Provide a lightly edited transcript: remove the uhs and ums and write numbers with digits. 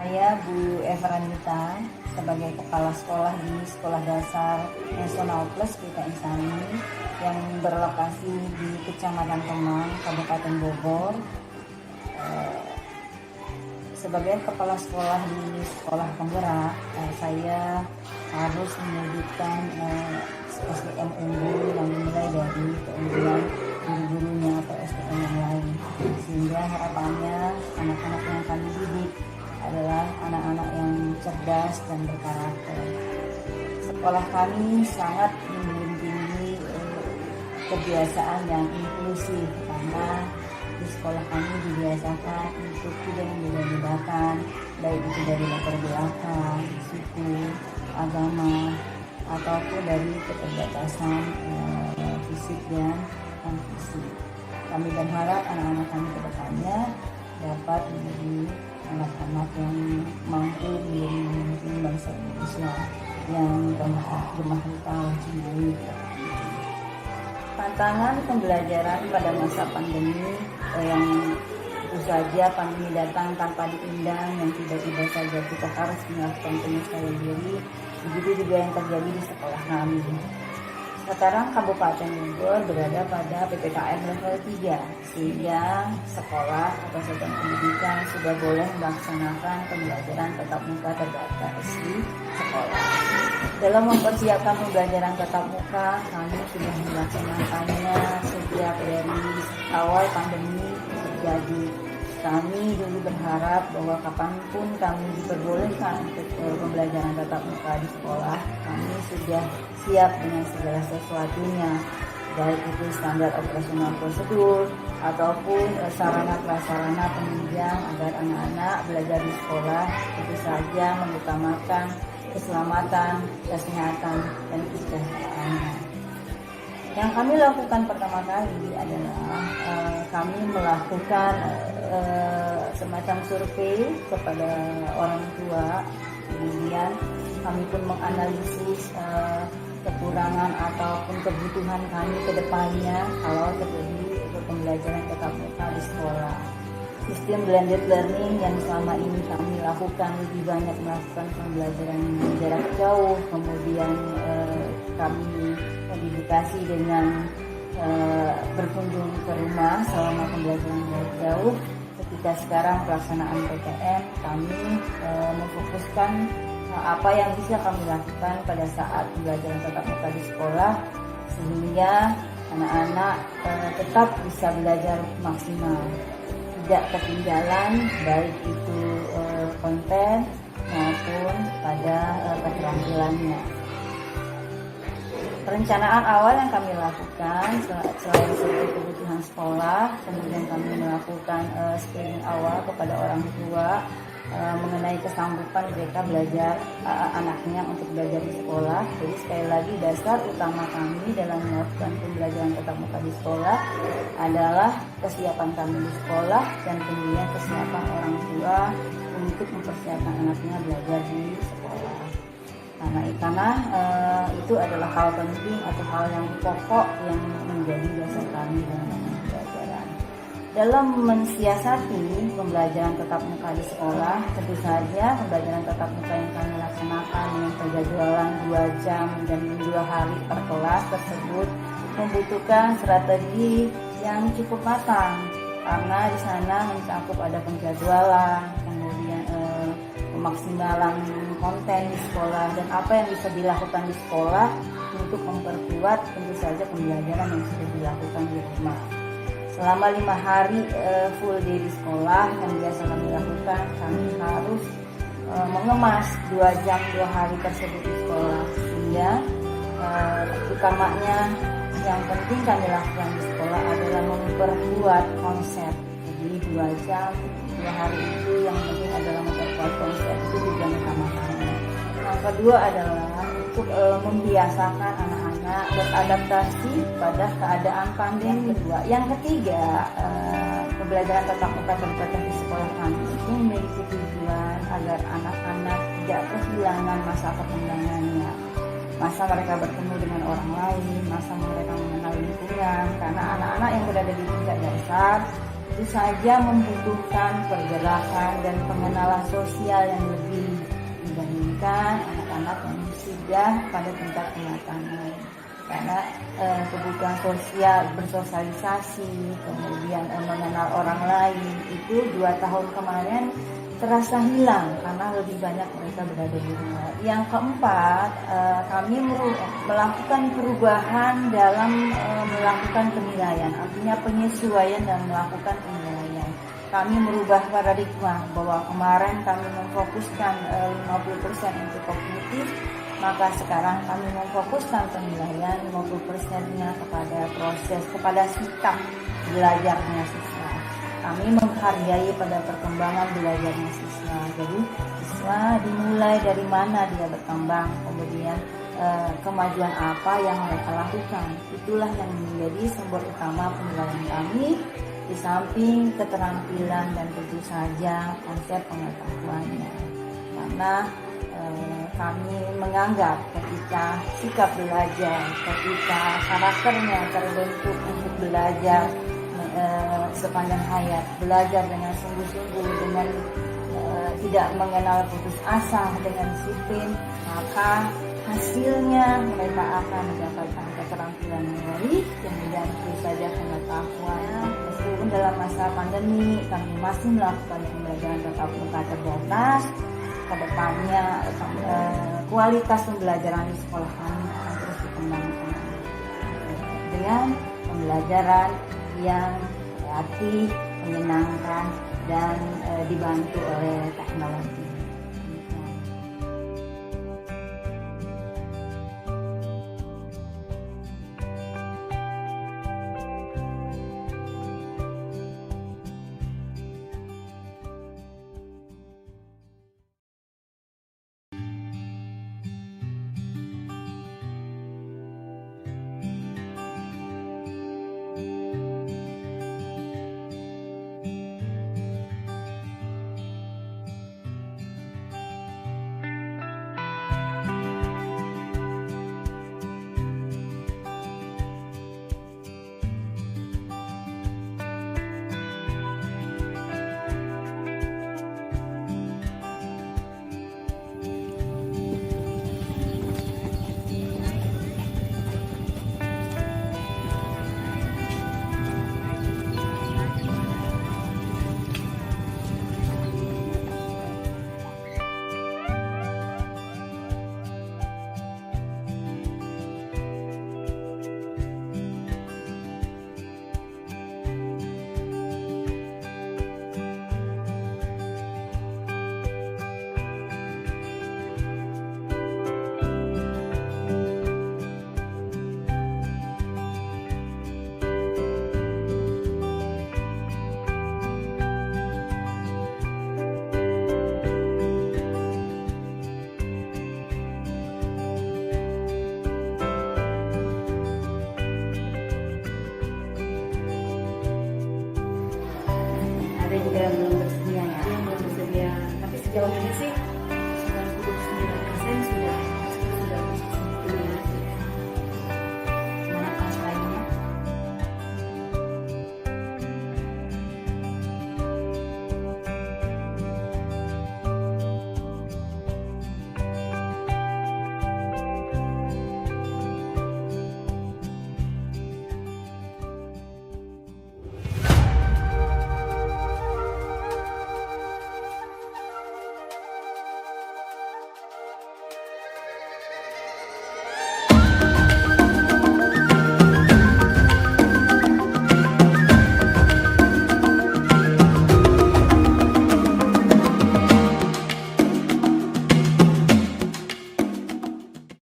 Saya Bu Everanita sebagai Kepala Sekolah di Sekolah Dasar Nasional Plus Kita Insani yang berlokasi di Kecamatan Kemang, Kabupaten Bogor. Sebagai Kepala Sekolah di Sekolah Penggerak, saya harus menyebutkan SDM unggul yang dimulai dari keunggulan guru-gurunya atau SDM yang lain, sehingga harapannya anak-anak yang kami didik adalah anak-anak yang cerdas dan berkarakter. Sekolah kami sangat menjunjung tinggi kebiasaan yang inklusif, karena di sekolah kami dibiasakan untuk tidak membeda-bedakan, baik itu dari latar belakang, suku, agama, ataupun dari keterbatasan fisik dan non-fisik. Kami berharap anak-anak kami ke depannya dapat menjadi anak-anak yang mampu menjadi pemimpin bangsa Indonesia yang gemah ripah cinai. Tantangan pembelajaran pada masa pandemi yang tentu saja pandemi datang tanpa diundang, yang tiba-tiba saja kita harus melakukan penyesuaian diri. Begitu juga yang terjadi di sekolah kami. Sekarang Kabupaten Bogor berada pada PPKM level 3, sehingga sekolah atau satuan pendidikan sudah boleh melaksanakan pembelajaran tatap muka terbatas di sekolah. Dalam mempersiapkan pembelajaran tatap muka, kami sudah melaksanakannya sejak dari awal pandemi terjadi. Kami dulu berharap bahwa kapanpun kami diperbolehkan untuk pembelajaran tatap muka di sekolah, kami sudah siap dengan segala sesuatunya, baik itu standar operasional prosedur ataupun sarana prasarana penunjang agar anak-anak belajar di sekolah tentu saja mengutamakan keselamatan, kesehatan, dan kesejahteraannya. Yang kami lakukan pertama kali adalah kami melakukan semacam survei kepada orang tua. Kemudian kami pun menganalisis kekurangan ataupun kebutuhan kami ke depannya kalau terjadi untuk pembelajaran tatap muka di sekolah. Sistem blended learning yang selama ini kami lakukan lebih banyak melakukan pembelajaran jarak jauh, kemudian kami edukasi dengan berkunjung ke rumah selama pembelajaran jarak jauh. Ketika sekarang pelaksanaan PTM, kami memfokuskan apa yang bisa kami lakukan pada saat pembelajaran tatap muka di sekolah, sehingga anak-anak tetap bisa belajar maksimal, tidak ketinggalan baik itu konten maupun pada keterampilannya. Perencanaan awal yang kami lakukan selain sebagai kebutuhan sekolah, kemudian kami melakukan screening awal kepada orang tua mengenai kesanggupan mereka belajar anaknya untuk belajar di sekolah. Jadi sekali lagi dasar utama kami dalam melakukan pembelajaran tatap muka di sekolah adalah kesiapan kami di sekolah dan kemudian kesiapan orang tua untuk mempersiapkan anaknya belajar di sekolah. Karena itu adalah hal penting atau hal yang pokok yang menjadi dasar kami dalam pembelajaran. Dalam mensiasati pembelajaran tatap muka di sekolah, tentu saja pembelajaran tatap muka yang kami laksanakan dengan penjadwalan 2 jam dan 2 hari per kelas tersebut membutuhkan strategi yang cukup matang, karena di sana mencakup ada penjadwalan, kemudian pemaksimalan konten di sekolah, dan apa yang bisa dilakukan di sekolah untuk memperkuat tentu saja pembelajaran yang sudah dilakukan di rumah. Selama 5 hari full day di sekolah yang biasa kami lakukan, kami harus mengemas 2 jam 2 hari tersebut di sekolah, sehingga utamanya yang penting kami lakukan di sekolah adalah memperkuat konsep. Jadi 2 jam 2 hari itu yang penting adalah memperkuat konsep, itu tujuan utama kami. Yang kedua adalah untuk membiasakan anak-anak beradaptasi pada keadaan pandemi. Yang ketiga, pembelajaran tatap muka terbatas di sekolah kami itu memiliki tujuan agar anak-anak tidak kehilangan masa perkembangannya, masa mereka bertemu dengan orang lain, masa mereka mengenal lingkungan. Karena anak-anak yang berada di tingkat dasar tentu saja membutuhkan pergerakan dan pengenalan sosial yang lebih dibandingkan anak-anak yang sudah pada tingkat kematangan. Karena kebutuhan sosial, bersosialisasi, kemudian mengenal orang lain itu 2 tahun kemarin terasa hilang karena lebih banyak mereka berada di rumah. Yang keempat, kami melakukan perubahan dalam melakukan penilaian, artinya penyesuaian dan melakukan penilaian. Kami merubah paradigma bahwa kemarin kami memfokuskan 50% untuk kognitif, maka sekarang kami memfokuskan penilaian 50%-nya kepada proses, kepada sikap belajarnya siswa. Kami menghargai pada perkembangan belajarnya siswa. Jadi siswa dimulai dari mana dia berkembang, kemudian kemajuan apa yang mereka lakukan. Itulah yang menjadi sumber utama penilaian kami, di samping keterampilan dan tentu saja konsep pengetahuannya. Karena kami menganggap ketika sikap belajar, ketika karakternya terbentuk untuk belajar sepanjang hayat, belajar dengan sungguh-sungguh, dengan tidak mengenal putus asa, dengan disiplin, maka hasilnya mereka akan mendapatkan keterampilan yang baik, kemudian tentu saja pengetahuan. Meskipun dalam masa pandemi kami masih melakukan pembelajaran tatap muka terbatas, kedepannya kualitas pembelajaran di sekolah kami akan terus dikembangkan dengan pembelajaran yang kreatif, menyenangkan, dan dibantu oleh teknologi.